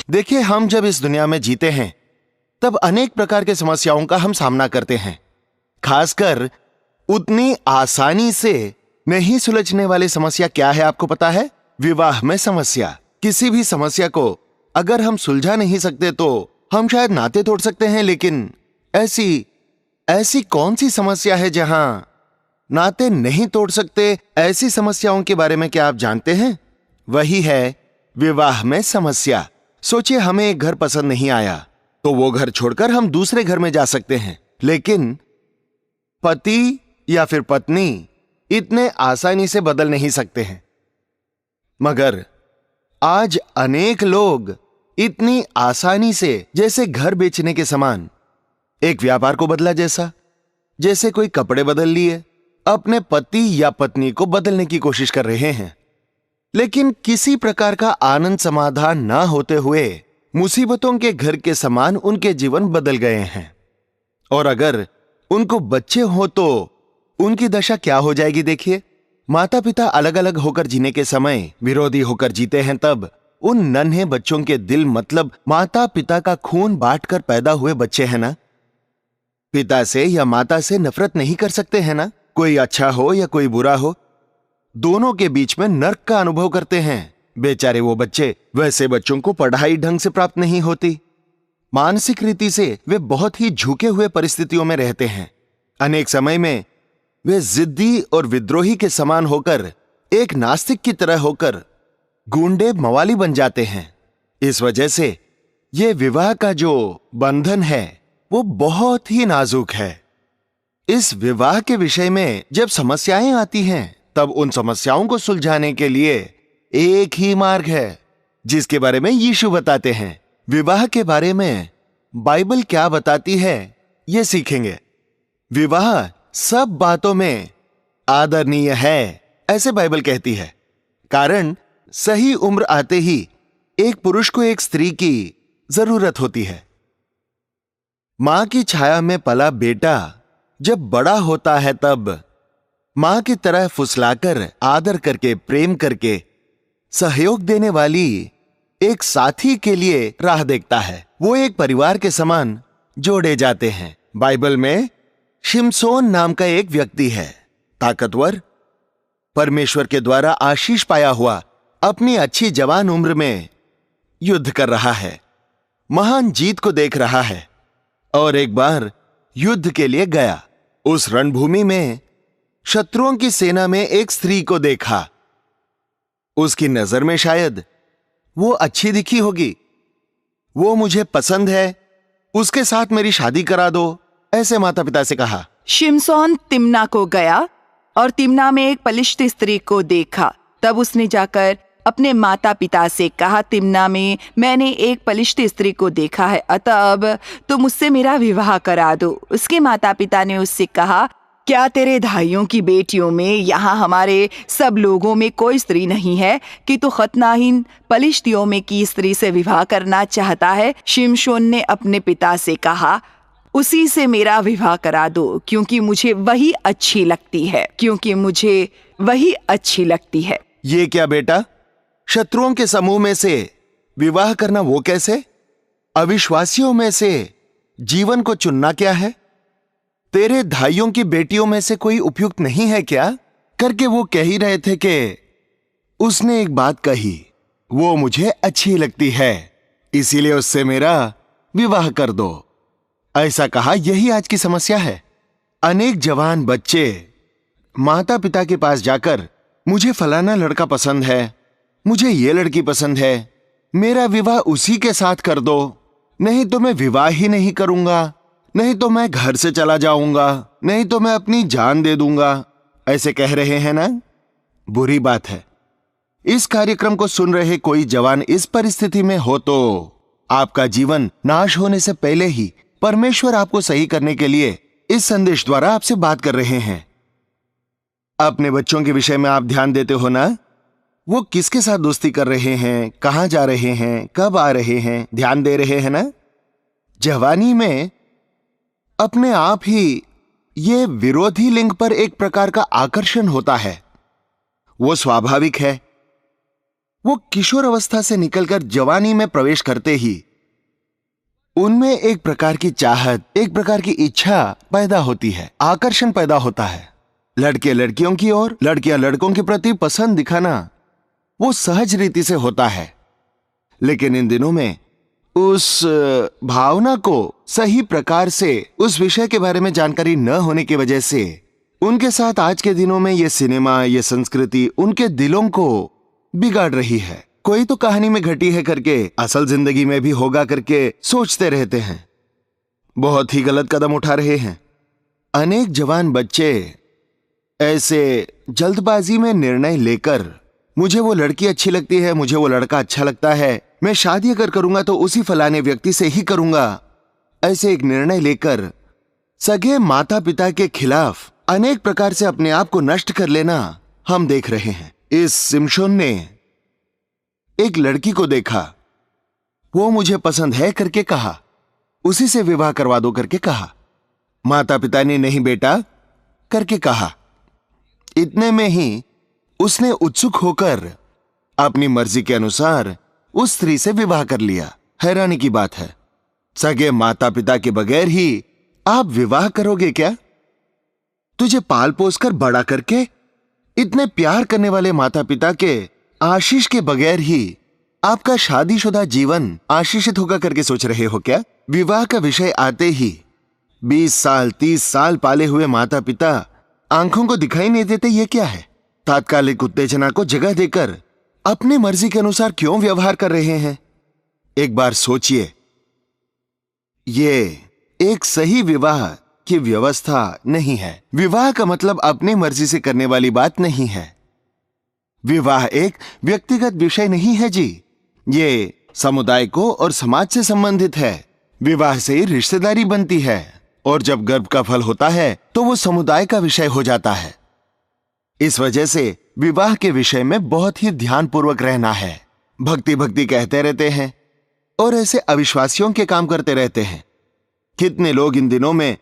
देखिए, हम जब इस दुनिया में जीते हैं तब अनेक प्रकार के समस्याओं का हम सामना करते हैं। खासकर उतनी आसानी से नहीं सुलझने वाली समस्या क्या है आपको पता है? विवाह में समस्या। किसी भी समस्या को अगर हम सुलझा नहीं सकते तो हम शायद नाते तोड़ सकते हैं, लेकिन ऐसी कौन सी समस्या है जहां नाते नहीं तोड़ सकते? ऐसी समस्याओं के बारे में क्या आप जानते हैं? वही है विवाह में समस्या। सोचिए, हमें एक घर पसंद नहीं आया तो वो घर छोड़कर हम दूसरे घर में जा सकते हैं, लेकिन पति या फिर पत्नी इतने आसानी से बदल नहीं सकते हैं। मगर आज अनेक लोग इतनी आसानी से, जैसे घर बेचने के समान, एक व्यापार को बदला जैसे कोई कपड़े बदल लिए, अपने पति या पत्नी को बदलने की कोशिश कर रहे हैं। लेकिन किसी प्रकार का आनंद समाधान ना होते हुए मुसीबतों के घर के समान उनके जीवन बदल गए हैं। और अगर उनको बच्चे हो तो उनकी दशा क्या हो जाएगी? देखिए, माता पिता अलग अलग होकर जीने के समय विरोधी होकर जीते हैं, तब उन नन्हे बच्चों के दिल, मतलब माता पिता का खून बांटकर पैदा हुए बच्चे हैं ना, पिता से या माता से नफरत नहीं कर सकते हैं ना। कोई अच्छा हो या कोई बुरा हो, दोनों के बीच में नर्क का अनुभव करते हैं। बेचारे वो बच्चे, वैसे बच्चों को पढ़ाई ढंग से प्राप्त नहीं होती। मानसिक रीति से वे बहुत ही झुके हुए परिस्थितियों में रहते हैं। अनेक समय में वे जिद्दी और विद्रोही के समान होकर, एक नास्तिक की तरह होकर गूंडे मवाली बन जाते हैं। इस वजह से ये विवाह का जो बंधन है वो बहुत ही नाजुक है। इस विवाह के विषय में जब समस्याएं आती हैं तब उन समस्याओं को सुलझाने के लिए एक ही मार्ग है, जिसके बारे में यीशु बताते हैं। विवाह के बारे में बाइबल क्या बताती है ये सीखेंगे। विवाह सब बातों में आदरणीय है, ऐसे बाइबल कहती है, कारण सही उम्र आते ही एक पुरुष को एक स्त्री की जरूरत होती है। मां की छाया में पला बेटा जब बड़ा होता है तब मां की तरह फुसलाकर, आदर करके, प्रेम करके, सहयोग देने वाली एक साथी के लिए राह देखता है। वो एक परिवार के समान जोड़े जाते हैं। बाइबल में शिमशोन नाम का एक व्यक्ति है, ताकतवर, परमेश्वर के द्वारा आशीष पाया हुआ, अपनी अच्छी जवान उम्र में युद्ध कर रहा है, महान जीत को देख रहा है। और एक बार युद्ध के लिए गया। उस रणभूमि में शत्रुओं की सेना में एक स्त्री को देखा। उसकी नजर में शायद वो अच्छी दिखी होगी। वो मुझे पसंद है, उसके साथ मेरी शादी करा दो, ऐसे माता पिता से कहा। शिमशोन तिम्ना को गया और तिम्ना में एक पलिश्ती स्त्री को देखा। तब उसने जाकर अपने माता पिता से कहा, तिम्ना में मैंने एक पलिश्ती स्त्री को देखा है, अतः अब तुम मुझसे मेरा विवाह करा दो। उसके माता पिता ने उससे कहा, क्या तेरे भाइयों की बेटियों में यहाँ हमारे सब लोगों में कोई स्त्री नहीं है कि तू खतनाहीन पलिश्तियों में की स्त्री से विवाह करना चाहता है? शिमशोन ने अपने पिता से कहा, उसी से मेरा विवाह करा दो, क्योंकि मुझे वही अच्छी लगती है। ये क्या बेटा, शत्रुओं के समूह में से विवाह करना वो कैसे? अविश्वासियों में से जीवन को चुनना क्या है? तेरे भाइयों की बेटियों में से कोई उपयुक्त नहीं है क्या? करके वो कह ही रहे थे कि उसने एक बात कही, वो मुझे अच्छी लगती है, इसीलिए उससे मेरा विवाह कर दो। ऐसा कहा। यही आज की समस्या है। अनेक जवान बच्चे माता पिता के पास जाकर, मुझे फलाना लड़का पसंद है, मुझे ये लड़की पसंद है, मेरा विवाह उसी के साथ कर दो, नहीं तो मैं विवाह ही नहीं करूंगा, नहीं तो मैं घर से चला जाऊंगा, नहीं तो मैं अपनी जान दे दूंगा, ऐसे कह रहे हैं ना। बुरी बात है। इस कार्यक्रम को सुन रहे कोई जवान इस परिस्थिति में हो तो आपका जीवन नाश होने से पहले ही परमेश्वर आपको सही करने के लिए इस संदेश द्वारा आपसे बात कर रहे हैं। अपने बच्चों के विषय में आप ध्यान देते हो ना? वो किसके साथ दोस्ती कर रहे हैं, कहां जा रहे हैं, कब आ रहे हैं, ध्यान दे रहे हैं ना? जवानी में अपने आप ही ये विरोधी लिंग पर एक प्रकार का आकर्षण होता है। वो स्वाभाविक है। वो किशोर अवस्था से निकलकर जवानी में प्रवेश करते ही उनमें एक प्रकार की चाहत, एक प्रकार की इच्छा पैदा होती है, आकर्षण पैदा होता है। लड़के लड़कियों की ओर, लड़कियां लड़कों के प्रति पसंद दिखाना वो सहज रीति से होता है। लेकिन इन दिनों में उस भावना को सही प्रकार से, उस विषय के बारे में जानकारी न होने की वजह से उनके साथ आज के दिनों में ये सिनेमा, ये संस्कृति उनके दिलों को बिगाड़ रही है। कोई तो कहानी में घटी है करके असल जिंदगी में भी होगा करके सोचते रहते हैं। बहुत ही गलत कदम उठा रहे हैं। अनेक जवान बच्चे ऐसे जल्दबाजी में निर्णय लेकर, मुझे वो लड़की अच्छी लगती है, मुझे वो लड़का अच्छा लगता है, मैं शादी अगर करूंगा तो उसी फलाने व्यक्ति से ही करूंगा, ऐसे एक निर्णय लेकर सगे माता पिता के खिलाफ अनेक प्रकार से अपने आप को नष्ट कर लेना हम देख रहे हैं। इस सिमशोन ने एक लड़की को देखा, वो मुझे पसंद है करके कहा, उसी से विवाह करवा दो करके कहा। माता पिता ने नहीं बेटा करके कहा। इतने में ही उसने उत्सुक होकर अपनी मर्जी के अनुसार उस स्त्री से विवाह कर लिया। हैरानी की बात है, सगे माता पिता के बगैर ही आप विवाह करोगे क्या? तुझे पाल पोस कर बड़ा करके, इतने प्यार करने वाले माता पिता के आशीष के बगैर ही आपका शादीशुदा जीवन आशीषित होगा करके सोच रहे हो क्या? विवाह का विषय आते ही 20 साल 30 साल पाले हुए माता पिता आंखों को दिखाई नहीं देते। ये क्या है? तात्कालिक उत्तेजना को जगह देकर अपनी मर्जी के अनुसार क्यों व्यवहार कर रहे हैं? एक बार सोचिए, ये एक सही विवाह की व्यवस्था नहीं है। विवाह का मतलब अपनी मर्जी से करने वाली बात नहीं है। विवाह एक व्यक्तिगत विषय नहीं है जी, ये समुदाय को और समाज से संबंधित है। विवाह से ही रिश्तेदारी बनती है और जब गर्भ का फल होता है तो वो समुदाय का विषय हो जाता है। इस वजह से विवाह के विषय में बहुत ही ध्यानपूर्वक रहना है। भक्ति भक्ति कहते रहते हैं और ऐसे अविश्वासियों के काम करते रहते हैं। कितने लोग इन दिनों में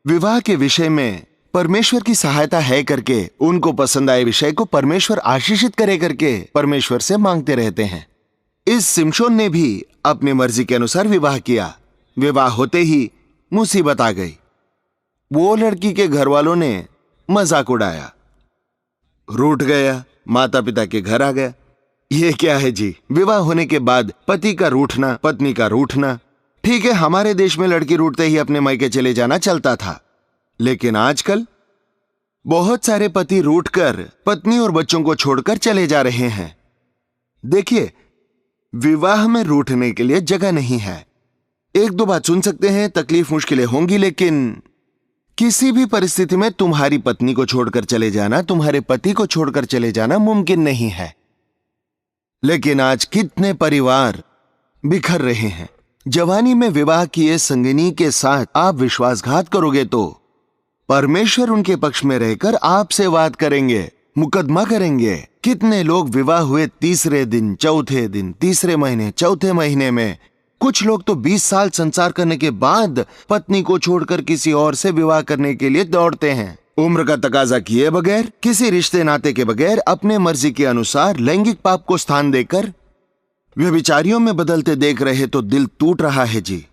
विवाह के विषय में परमेश्वर की सहायता है करके, उनको पसंद आए विषय को परमेश्वर आशीषित करे करके परमेश्वर से मांगते रहते हैं। इस सिमशोन ने भी अपनी मर्जी के अनुसार विवाह किया। विवाह होते ही मुसीबत आ गई। वो लड़की के घर वालों ने मजाक उड़ाया, रूठ गया, माता पिता के घर आ गया। ये क्या है जी? विवाह होने के बाद पति का रूठना, पत्नी का रूठना। ठीक है, हमारे देश में लड़की रूठते ही अपने मायके चले जाना चलता था, लेकिन आजकल बहुत सारे पति रूठकर पत्नी और बच्चों को छोड़कर चले जा रहे हैं। देखिए, विवाह में रूठने के लिए जगह नहीं है। एक दो बात सुन सकते हैं, तकलीफ मुश्किलें होंगी, लेकिन किसी भी परिस्थिति में तुम्हारी पत्नी को छोड़कर चले जाना, तुम्हारे पति को छोड़कर चले जाना मुमकिन नहीं है। लेकिन आज कितने परिवार बिखर रहे हैं। जवानी में विवाह किए संगिनी के साथ आप विश्वासघात करोगे तो परमेश्वर उनके पक्ष में रहकर आपसे वाद करेंगे, मुकदमा करेंगे। कितने लोग विवाह हुए तीसरे दिन, चौथे दिन, तीसरे महीने, चौथे महीने में, कुछ लोग तो 20 साल संसार करने के बाद पत्नी को छोड़कर किसी और से विवाह करने के लिए दौड़ते हैं। उम्र का तकाजा किए बगैर, किसी रिश्ते नाते के बगैर, अपने मर्जी के अनुसार लैंगिक पाप को स्थान देकर व्यभिचारियों में बदलते देख रहे तो दिल टूट रहा है जी।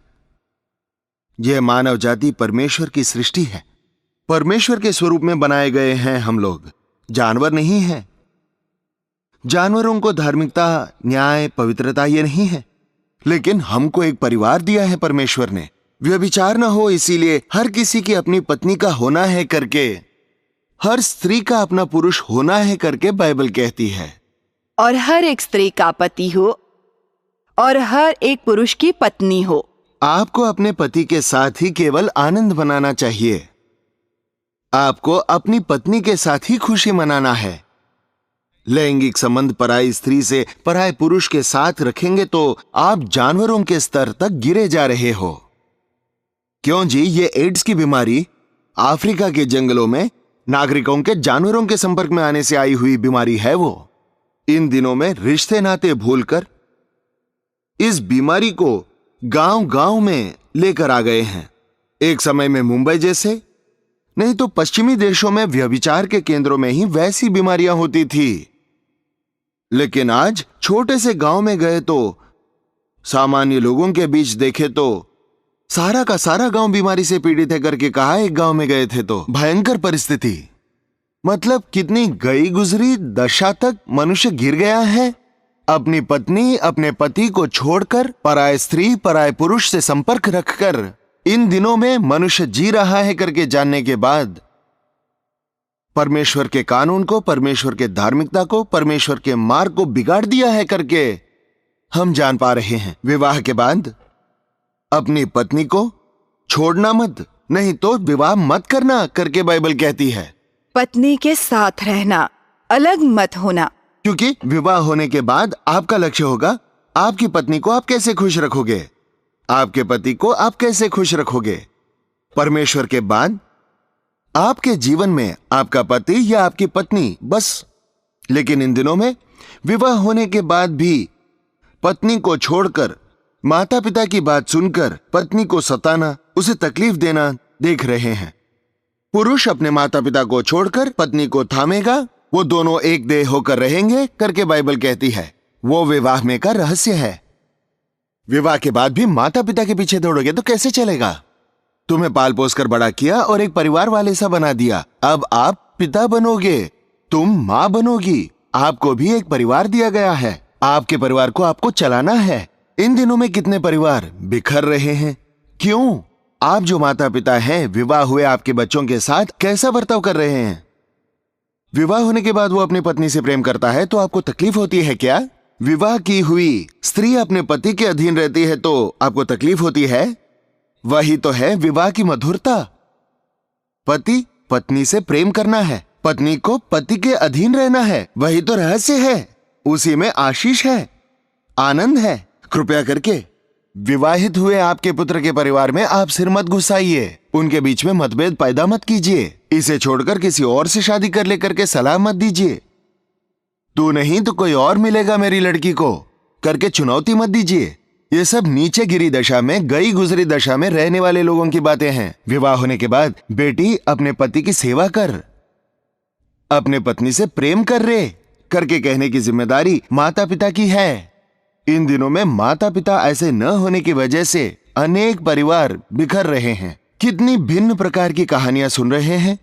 यह मानव जाति परमेश्वर की सृष्टि है। परमेश्वर के स्वरूप में बनाए गए हैं हम लोग, जानवर नहीं हैं। जानवरों को धार्मिकता, न्याय, पवित्रता ये नहीं है, लेकिन हमको एक परिवार दिया है परमेश्वर ने। व्यभिचार न हो इसीलिए हर किसी की अपनी पत्नी का होना है करके, हर स्त्री का अपना पुरुष होना है करके बाइबल कहती है। और हर एक स्त्री का पति हो और हर एक पुरुष की पत्नी हो। आपको अपने पति के साथ ही केवल आनंद मनाना चाहिए। आपको अपनी पत्नी के साथ ही खुशी मनाना है। लैंगिक संबंध पराई स्त्री से, पराये पुरुष के साथ रखेंगे तो आप जानवरों के स्तर तक गिरे जा रहे हो। क्यों जी? ये एड्स की बीमारी अफ्रीका के जंगलों में नागरिकों के जानवरों के संपर्क में आने से आई हुई बीमारी है। वो इन दिनों में रिश्ते नाते भूलकर इस बीमारी को गांव-गांव में लेकर आ गए हैं। एक समय में मुंबई जैसे, नहीं तो पश्चिमी देशों में व्यभिचार के केंद्रों में ही वैसी बीमारियां होती थी। लेकिन आज छोटे से गांव में गए तो सामान्य लोगों के बीच देखे तो सारा का सारा गांव बीमारी से पीड़ित है करके कहा। एक गांव में गए थे तो भयंकर परिस्थिति, मतलब कितनी गई गुजरी दशा तक मनुष्य गिर गया है। अपनी पत्नी अपने पति को छोड़कर पराय स्त्री पराय पुरुष से संपर्क रखकर इन दिनों में मनुष्य जी रहा है करके जानने के बाद परमेश्वर के कानून को, परमेश्वर के धार्मिकता को, परमेश्वर के मार्ग को बिगाड़ दिया है करके हम जान पा रहे हैं। विवाह के बाद अपनी पत्नी को छोड़ना मत, नहीं तो विवाह मत करना करके बाइबल कहती है। पत्नी के साथ रहना, अलग मत होना। क्योंकि विवाह होने के बाद आपका लक्ष्य होगा आपकी पत्नी को आप कैसे खुश रखोगे, आपके पति को आप कैसे खुश रखोगे। परमेश्वर के बाद आपके जीवन में आपका पति या आपकी पत्नी बस। लेकिन इन दिनों में विवाह होने के बाद भी पत्नी को छोड़कर माता पिता की बात सुनकर पत्नी को सताना, उसे तकलीफ देना देख रहे हैं। पुरुष अपने माता पिता को छोड़कर पत्नी को थामेगा, वो दोनों एक देह होकर रहेंगे करके बाइबल कहती है। वो विवाह में का रहस्य है। विवाह के बाद भी माता पिता के पीछे दौड़ोगे तो कैसे चलेगा। तुम्हें पाल पोस कर बड़ा किया और एक परिवार वाले सा बना दिया, अब आप पिता बनोगे, तुम मां बनोगी, आपको भी एक परिवार दिया गया है, आपके परिवार को आपको चलाना है। इन दिनों में कितने परिवार बिखर रहे हैं, क्यों? आप जो माता पिता हैं, विवाह हुए आपके बच्चों के साथ कैसा बर्ताव कर रहे हैं। विवाह होने के बाद वो अपनी पत्नी से प्रेम करता है तो आपको तकलीफ होती है क्या? विवाह की हुई स्त्री अपने पति के अधीन रहती है तो आपको तकलीफ होती है? वही तो है विवाह की मधुरता। पति पत्नी से प्रेम करना है, पत्नी को पति के अधीन रहना है, वही तो रहस्य है, उसी में आशीष है, आनंद है। कृपया करके विवाहित हुए आपके पुत्र के परिवार में आप सिर मत घुसाइए, उनके बीच में मतभेद पैदा मत कीजिए, इसे छोड़कर किसी और से शादी कर लेकर के सलाह मत दीजिए। तू नहीं तो कोई और मिलेगा मेरी लड़की को करके चुनौती मत दीजिए। ये सब नीचे गिरी दशा में, गई गुजरी दशा में रहने वाले लोगों की बातें हैं। विवाह होने के बाद बेटी अपने पति की सेवा कर, अपने पत्नी से प्रेम कर रे करके कहने की जिम्मेदारी माता पिता की है। इन दिनों में माता पिता ऐसे न होने की वजह से अनेक परिवार बिखर रहे हैं। कितनी भिन्न प्रकार की कहानियां सुन रहे हैं।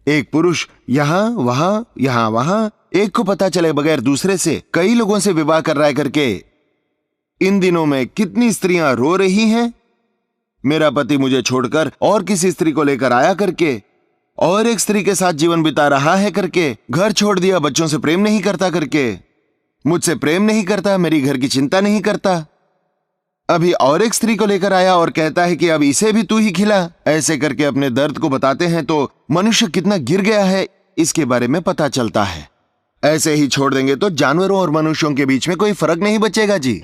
एक पुरुष यहां वहां, एक को पता चले बगैर दूसरे से कई लोगों से विवाह कर रहा है करके इन दिनों में कितनी स्त्रियां रो रही हैं, मेरा पति मुझे छोड़कर और किसी स्त्री को लेकर आया करके, और एक स्त्री के साथ जीवन बिता रहा है करके, घर छोड़ दिया, बच्चों से प्रेम नहीं करता करके, मुझसे प्रेम नहीं करता, मेरी घर की चिंता नहीं करता, अभी और एक स्त्री को लेकर आया और कहता है कि अब इसे भी तू ही खिला। ऐसे करके अपने दर्द को बताते हैं तो मनुष्य कितना गिर गया है इसके बारे में पता चलता है। ऐसे ही छोड़ देंगे तो जानवरों और मनुष्यों के बीच में कोई फर्क नहीं बचेगा जी।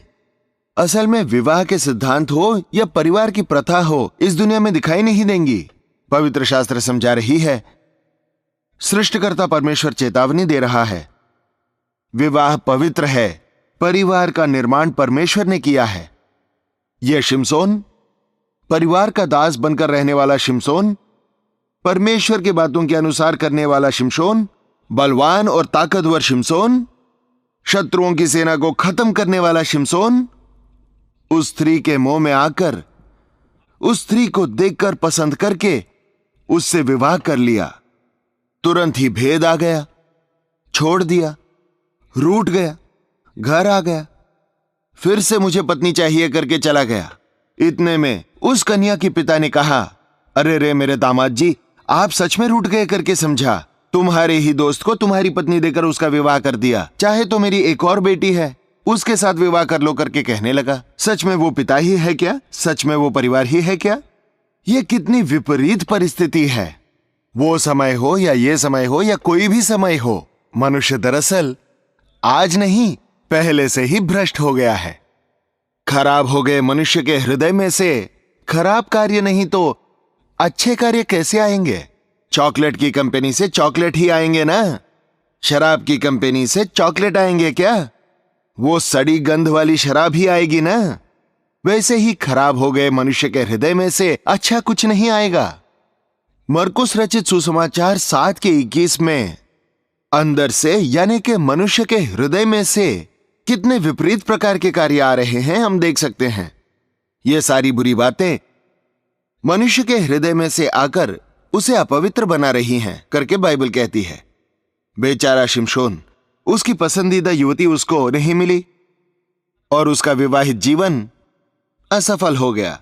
असल में विवाह के सिद्धांत हो या परिवार की प्रथा हो, इस दुनिया में दिखाई नहीं देंगी। पवित्र शास्त्र समझा रही है, सृष्टिकर्ता परमेश्वर चेतावनी दे रहा है, विवाह पवित्र है, परिवार का निर्माण परमेश्वर ने किया है। यह शिमशोन, परिवार का दास बनकर रहने वाला शिमशोन, परमेश्वर की बातों के अनुसार करने वाला शिमशोन, बलवान और ताकतवर शिमशोन, शत्रुओं की सेना को खत्म करने वाला शिमशोन, उस स्त्री के मोह में आकर, उस स्त्री को देखकर पसंद करके उससे विवाह कर लिया। तुरंत ही भेद आ गया, छोड़ दिया, रूठ गया, घर आ गया, फिर से मुझे पत्नी चाहिए करके चला गया। इतने में उस कन्या के पिता ने कहा, अरे रे मेरे दामाद जी, आप सच में रूठ गए करके समझा, तुम्हारे ही दोस्त को तुम्हारी पत्नी देकर उसका विवाह कर दिया, चाहे तो मेरी एक और बेटी है उसके साथ विवाह कर लो करके कहने लगा। सच में वो पिता ही है क्या? सच में वो परिवार ही है क्या? ये कितनी विपरीत परिस्थिति है। वो समय हो या ये समय हो या कोई भी समय हो, मनुष्य दरअसल आज नहीं पहले से ही भ्रष्ट हो गया है। खराब हो गए मनुष्य के हृदय में से खराब कार्य नहीं तो अच्छे कार्य कैसे आएंगे? चॉकलेट की कंपनी से चॉकलेट ही आएंगे ना, शराब की कंपनी से चॉकलेट आएंगे क्या? वो सड़ी गंध वाली शराब ही आएगी ना। वैसे ही खराब हो गए मनुष्य के हृदय में से अच्छा कुछ नहीं आएगा। मरकुस रचित सुसमाचार 7:21 में अंदर से यानी कि मनुष्य के हृदय में से कितने विपरीत प्रकार के कार्य आ रहे हैं हम देख सकते हैं। ये सारी बुरी बातें मनुष्य के हृदय में से आकर उसे अपवित्र बना रही हैं करके बाइबल कहती है। बेचारा शिमशोन, उसकी पसंदीदा युवती उसको नहीं मिली और उसका विवाहित जीवन असफल हो गया।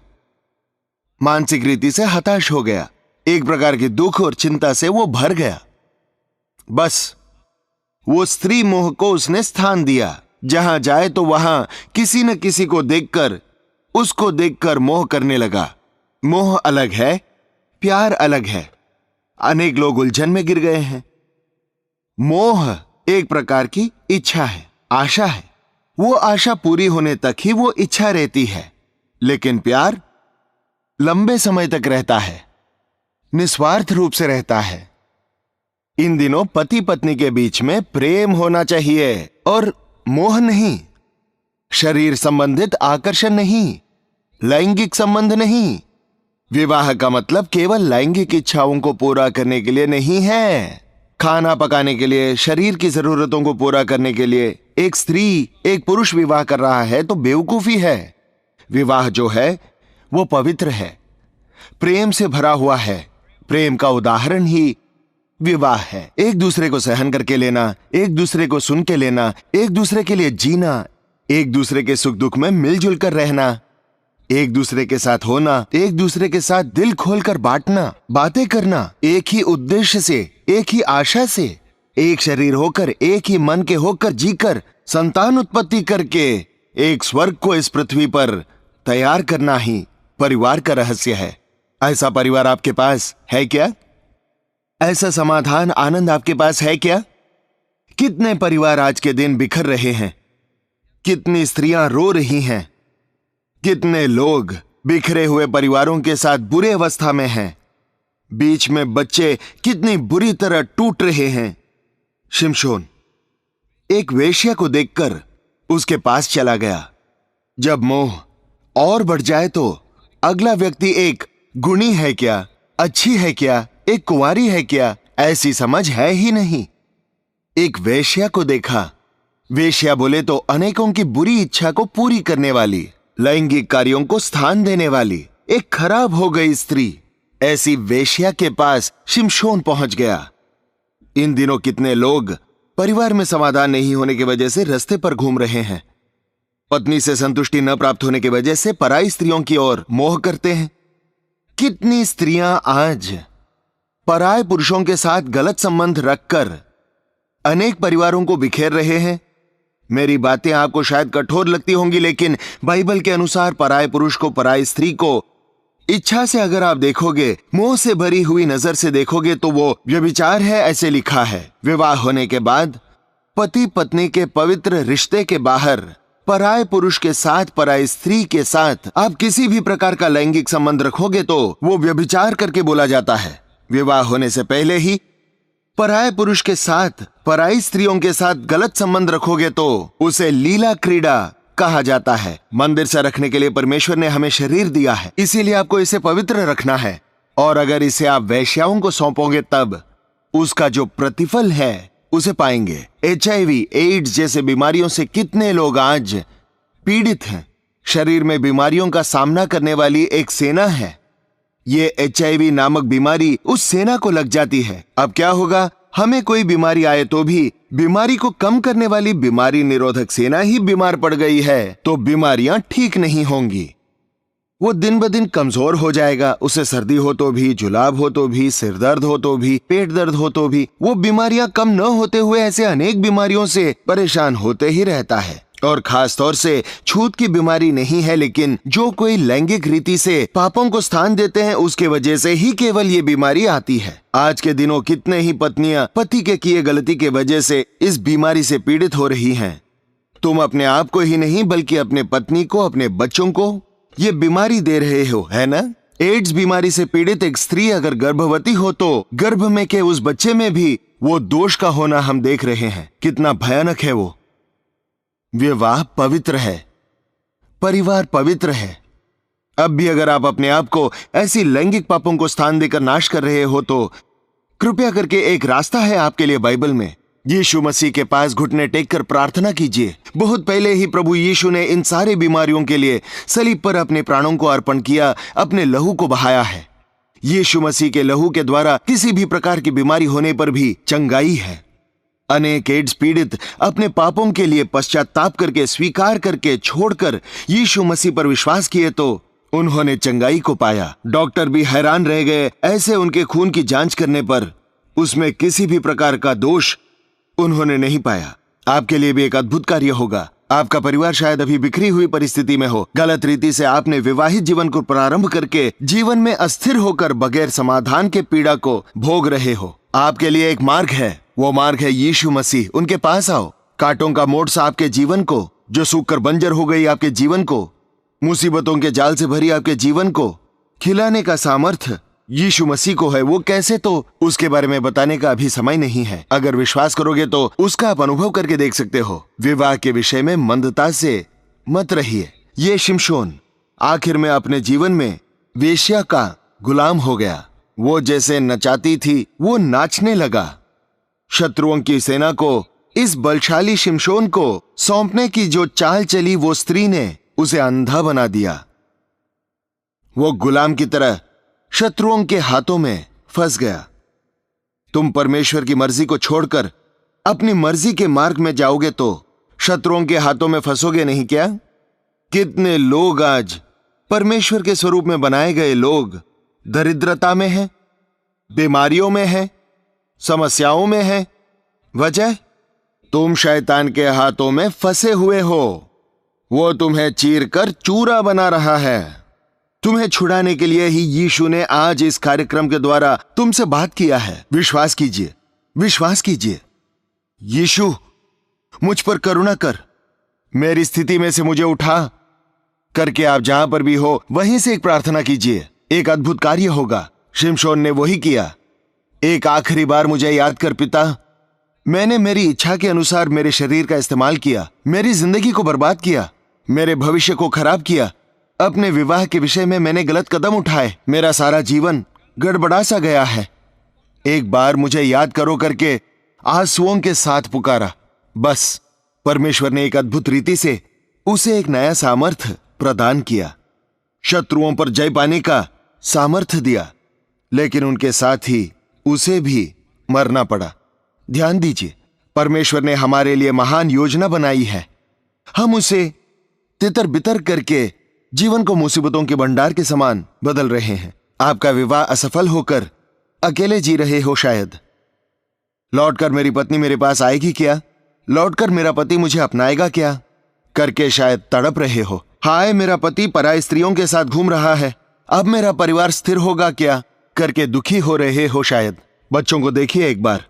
मानसिक रीति से हताश हो गया। एक प्रकार के दुख और चिंता से वो भर गया। बस वो स्त्री मोह को उसने स्थान दिया। जहां जाए तो वहां किसी न किसी को देखकर, उसको देखकर मोह करने लगा। मोह अलग है, प्यार अलग है। अनेक लोग उलझन में गिर गए हैं। मोह एक प्रकार की इच्छा है, आशा है। वो आशा पूरी होने तक ही वो इच्छा रहती है, लेकिन प्यार लंबे समय तक रहता है, निस्वार्थ रूप से रहता है। इन दिनों पति पत्नी के बीच में प्रेम होना चाहिए और मोह नहीं। शरीर संबंधित आकर्षण नहीं, लैंगिक संबंध नहीं। विवाह का मतलब केवल लैंगिक इच्छाओं को पूरा करने के लिए नहीं है। खाना पकाने के लिए, शरीर की जरूरतों को पूरा करने के लिए एक स्त्री एक पुरुष विवाह कर रहा है तो बेवकूफी है। विवाह जो है वो पवित्र है, प्रेम से भरा हुआ है। प्रेम का उदाहरण ही विवाह है। एक दूसरे को सहन करके लेना, एक दूसरे को सुन के लेना, एक दूसरे के लिए जीना, एक दूसरे के सुख दुख में मिलजुल कर रहना, एक दूसरे के साथ होना, एक दूसरे के साथ दिल खोलकर बांटना, बातें करना, एक ही उद्देश्य से, एक ही आशा से, एक शरीर होकर, एक ही मन के होकर जीकर, संतान उत्पत्ति करके एक स्वर्ग को इस पृथ्वी पर तैयार करना ही परिवार का रहस्य है। ऐसा परिवार आपके पास है क्या? ऐसा समाधान, आनंद आपके पास है क्या? कितने परिवार आज के दिन बिखर रहे हैं, कितनी स्त्रियां रो रही हैं, कितने लोग बिखरे हुए परिवारों के साथ बुरे अवस्था में हैं, बीच में बच्चे कितनी बुरी तरह टूट रहे हैं। शिमशोन एक वेश्या को देखकर उसके पास चला गया। जब मोह और बढ़ जाए तो अगला व्यक्ति एक गुणी है क्या, अच्छी है क्या, एक कुंवारी है क्या, ऐसी समझ है ही नहीं। एक वेश्या को देखा। वेश्या बोले तो अनेकों की बुरी इच्छा को पूरी करने वाली, लैंगिक कार्यों को स्थान देने वाली एक खराब हो गई स्त्री। ऐसी वेश्या के पास शिमशोन पहुंच गया। इन दिनों कितने लोग परिवार में समाधान नहीं होने की वजह से रास्ते पर घूम रहे हैं। पत्नी से संतुष्टि न प्राप्त होने की वजह से पराई स्त्रियों की ओर मोह करते हैं। कितनी स्त्रियां आज पराये पुरुषों के साथ गलत संबंध रखकर अनेक परिवारों को बिखेर रहे हैं। मेरी बातें आपको शायद कठोर लगती होंगी, लेकिन बाइबल के अनुसार पराये पुरुष को, पराई स्त्री को इच्छा से अगर आप देखोगे, मोह से भरी हुई नजर से देखोगे तो वो व्यभिचार है, ऐसे लिखा है। विवाह होने के बाद पति पत्नी के पवित्र रिश्ते के बाहर पराये पुरुष के साथ, पराई स्त्री के साथ आप किसी भी प्रकार का लैंगिक संबंध रखोगे तो वो व्यभिचार करके बोला जाता है। विवाह होने से पहले ही पराये पुरुष के साथ, पराई स्त्रियों के साथ गलत संबंध रखोगे तो उसे लीला क्रीड़ा कहा जाता है। मंदिर से रखने के लिए परमेश्वर ने हमें शरीर दिया है, इसीलिए आपको इसे पवित्र रखना है। और अगर इसे आप वेश्याओं को सौंपोगे तब उसका जो प्रतिफल है उसे पाएंगे। HIV, एड्स जैसे बीमारियों से कितने लोग आज पीड़ित हैं। शरीर में बीमारियों का सामना करने वाली एक सेना है। ये HIV नामक बीमारी उस सेना को लग जाती है। अब क्या होगा? हमें कोई बीमारी आए तो भी बीमारी को कम करने वाली बीमारी निरोधक सेना ही बीमार पड़ गई है तो बीमारियां ठीक नहीं होंगी। वो दिन ब दिन कमजोर हो जाएगा। उसे सर्दी हो तो भी, जुलाब हो तो भी, सिर दर्द हो तो भी, पेट दर्द हो तो भी, वो बीमारियां कम न होते हुए ऐसे अनेक बीमारियों से परेशान होते ही रहता है। और खास तौर से छूत की बीमारी नहीं है, लेकिन जो कोई लैंगिक रीति से पापों को स्थान देते हैं उसके वजह से ही केवल ये बीमारी आती है। आज के दिनों कितने ही पत्नियां पति के किए गलती के वजह से इस बीमारी से पीड़ित हो रही हैं। तुम अपने आप को ही नहीं बल्कि अपने पत्नी को, अपने बच्चों को ये बीमारी दे रहे हो, है ना? एड्स बीमारी से पीड़ित एक स्त्री अगर गर्भवती हो तो गर्भ में के उस बच्चे में भी वो दोष का होना हम देख रहे हैं। कितना भयानक है वो। विवाह पवित्र है, परिवार पवित्र है। अब भी अगर आप अपने आप को ऐसी लैंगिक पापों को स्थान देकर नाश कर रहे हो तो कृपया करके एक रास्ता है आपके लिए बाइबल में, यीशु मसीह के पास घुटने टेक कर प्रार्थना कीजिए। बहुत पहले ही प्रभु यीशु ने इन सारी बीमारियों के लिए सलीब पर अपने प्राणों को अर्पण किया, अपने लहू को बहाया है। यीशु मसीह के लहू के द्वारा किसी भी प्रकार की बीमारी होने पर भी चंगाई है। अनेक एड्स पीड़ित अपने पापों के लिए पश्चाताप करके, स्वीकार करके, छोड़कर यीशु मसीह पर विश्वास किए तो उन्होंने चंगाई को पाया। डॉक्टर भी हैरान रह गए। ऐसे उनके खून की जांच करने पर उसमें किसी भी प्रकार का दोष उन्होंने नहीं पाया। आपके लिए भी एक अद्भुत कार्य होगा। आपका परिवार शायद अभी बिखरी हुई परिस्थिति में हो। गलत रीति से आपने विवाहित जीवन को प्रारंभ करके जीवन में अस्थिर होकर बगैर समाधान के पीड़ा को भोग रहे हो। आपके लिए एक मार्ग है, वो मार्ग है यीशु मसीह। उनके पास आओ। कांटों का मोड़ सा आपके जीवन को, जो सूखकर बंजर हो गई आपके जीवन को, मुसीबतों के जाल से भरी आपके जीवन को खिलाने का सामर्थ्य यीशु मसीह को है। वो कैसे, तो उसके बारे में बताने का अभी समय नहीं है। अगर विश्वास करोगे तो उसका आप अनुभव करके देख सकते हो। विवाह के विषय में मंदता से मत रहिए। ये शिमशोन आखिर में अपने जीवन में वेश्या का गुलाम हो गया। वो जैसे नचाती थी वो नाचने लगा। शत्रुओं की सेना को इस बलशाली शिमशोन को सौंपने की जो चाल चली, वो स्त्री ने उसे अंधा बना दिया। वो गुलाम की तरह शत्रुओं के हाथों में फंस गया। तुम परमेश्वर की मर्जी को छोड़कर अपनी मर्जी के मार्ग में जाओगे तो शत्रुओं के हाथों में फंसोगे नहीं क्या? कितने लोग आज परमेश्वर के स्वरूप में बनाए गए लोग दरिद्रता में हैं, बीमारियों में हैं, समस्याओं में हैं। वजह, तुम शैतान के हाथों में फंसे हुए हो। वो तुम्हें चीरकर चूरा बना रहा है। तुम्हें छुड़ाने के लिए ही यीशु ने आज इस कार्यक्रम के द्वारा तुमसे बात किया है। विश्वास कीजिए, विश्वास कीजिए। यीशु, मुझ पर करुणा कर, मेरी स्थिति में से मुझे उठा करके आप जहां पर भी हो वहीं से एक प्रार्थना कीजिए। एक अद्भुत कार्य होगा। शिमशोन ने वही किया। एक आखिरी बार मुझे याद कर पिता, मैंने मेरी इच्छा के अनुसार मेरे शरीर का इस्तेमाल किया, मेरी जिंदगी को बर्बाद किया, मेरे भविष्य को खराब किया। अपने विवाह के विषय में मैंने गलत कदम उठाए। मेरा सारा जीवन गड़बड़ा सा गया है। एक बार मुझे याद करो करके आंसुओं के साथ पुकारा। बस परमेश्वर ने एक अद्भुत रीति से उसे एक नया सामर्थ्य प्रदान किया, शत्रुओं पर जय पाने का सामर्थ्य दिया, लेकिन उनके साथ ही उसे भी मरना पड़ा। ध्यान दीजिए, परमेश्वर ने हमारे लिए महान योजना बनाई है। हम उसे तितर बितर करके जीवन को मुसीबतों के भंडार के समान बदल रहे हैं। आपका विवाह असफल होकर अकेले जी रहे हो शायद। लौटकर मेरी पत्नी मेरे पास आएगी क्या? लौटकर मेरा पति मुझे अपनाएगा क्या? करके शायद तड़प रहे हो। हाय, मेरा पति पराई स्त्रियों के साथ घूम रहा है, अब मेरा परिवार स्थिर होगा क्या? करके दुखी हो रहे हो शायद। बच्चों को देखिए एक बार,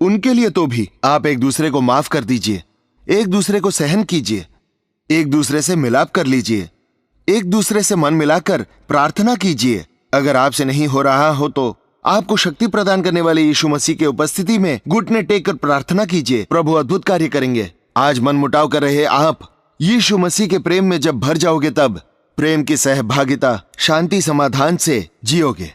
उनके लिए तो भी आप एक दूसरे को माफ कर दीजिए, एक दूसरे को सहन कीजिए, एक दूसरे से मिलाप कर लीजिए, एक दूसरे से मन मिलाकर प्रार्थना कीजिए। अगर आपसे नहीं हो रहा हो तो आपको शक्ति प्रदान करने वाले यीशु मसीह के उपस्थिति में घुटने टेक कर प्रार्थना कीजिए। प्रभु अद्भुत कार्य करेंगे। आज मन मुटाव कर रहे आप यीशु मसीह के प्रेम में जब भर जाओगे तब प्रेम की सहभागिता, शांति, समाधान से जियोगे।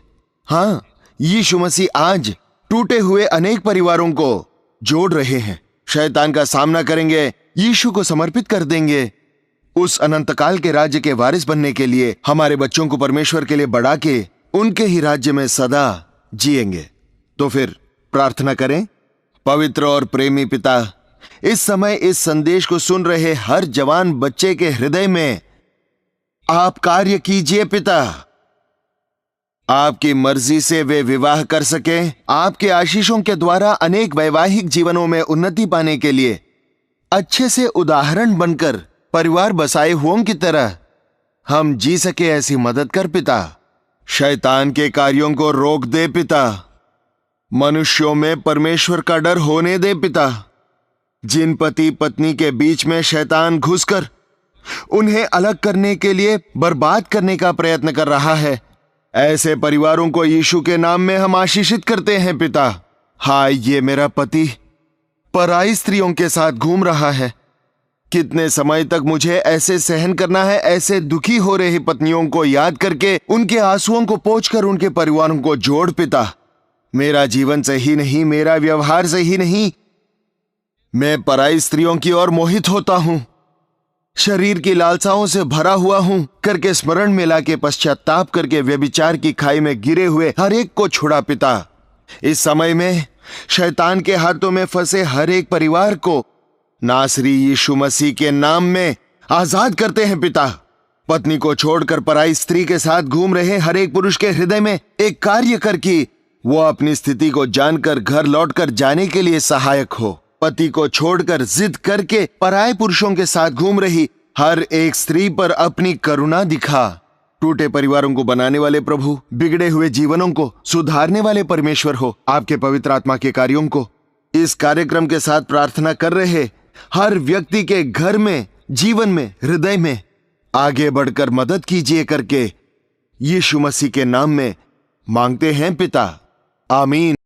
हाँ, यीशु मसीह आज टूटे हुए अनेक परिवारों को जोड़ रहे हैं। शैतान का सामना करेंगे, यीशु को समर्पित कर देंगे। उस अनंतकाल के राज्य के वारिस बनने के लिए हमारे बच्चों को परमेश्वर के लिए बढ़ा के उनके ही राज्य में सदा जिएंगे। तो फिर प्रार्थना करें। पवित्र और प्रेमी पिता, इस समय इस संदेश को सुन रहे हर जवान बच्चे के हृदय में आप कार्य कीजिए पिता। आपकी मर्जी से वे विवाह कर सके। आपके आशीषों के द्वारा अनेक वैवाहिक जीवनों में उन्नति पाने के लिए अच्छे से उदाहरण बनकर परिवार बसाए हुओं की तरह हम जी सके, ऐसी मदद कर पिता। शैतान के कार्यों को रोक दे पिता। मनुष्यों में परमेश्वर का डर होने दे पिता। जिन पति पत्नी के बीच में शैतान घुसकर उन्हें अलग करने के लिए बर्बाद करने का प्रयत्न कर रहा है, ऐसे परिवारों को यीशु के नाम में हम आशीषित करते हैं पिता। हाय, ये मेरा पति पराई स्त्रियों के साथ घूम रहा है। कितने समय तक मुझे ऐसे सहन करना है? ऐसे दुखी हो रही पत्नियों को याद करके उनके आंसुओं को पोंछकर उनके परिवारों को जोड़ पिता। मेरा जीवन सही नहीं, मेरा व्यवहार सही नहीं, मैं पराई स्त्रियों की ओर मोहित होता हूं, शरीर की लालसाओं से भरा हुआ हूं करके स्मरण में लाके पश्चाताप करके व्यभिचार की खाई में गिरे हुए हर एक को छुड़ा पिता। इस समय में शैतान के हाथों में फंसे हर एक परिवार को नासरी यीशु मसीह के नाम में आजाद करते हैं पिता। पत्नी को छोड़कर पराई स्त्री के साथ घूम रहे हर एक पुरुष के हृदय में एक कार्य कर कि वो अपनी स्थिति को जानकर घर लौटकर जाने के लिए सहायक हो। पति को छोड़कर जिद करके पराये पुरुषों के साथ घूम रही हर एक स्त्री पर अपनी करुणा दिखा। टूटे परिवारों को बनाने वाले प्रभु, बिगड़े हुए जीवनों को सुधारने वाले परमेश्वर हो, आपके पवित्र आत्मा के कार्यों को इस कार्यक्रम के साथ प्रार्थना कर रहे हर व्यक्ति के घर में, जीवन में, हृदय में आगे बढ़कर मदद कीजिए करके यीशु मसीह के नाम में मांगते हैं पिता, आमीन।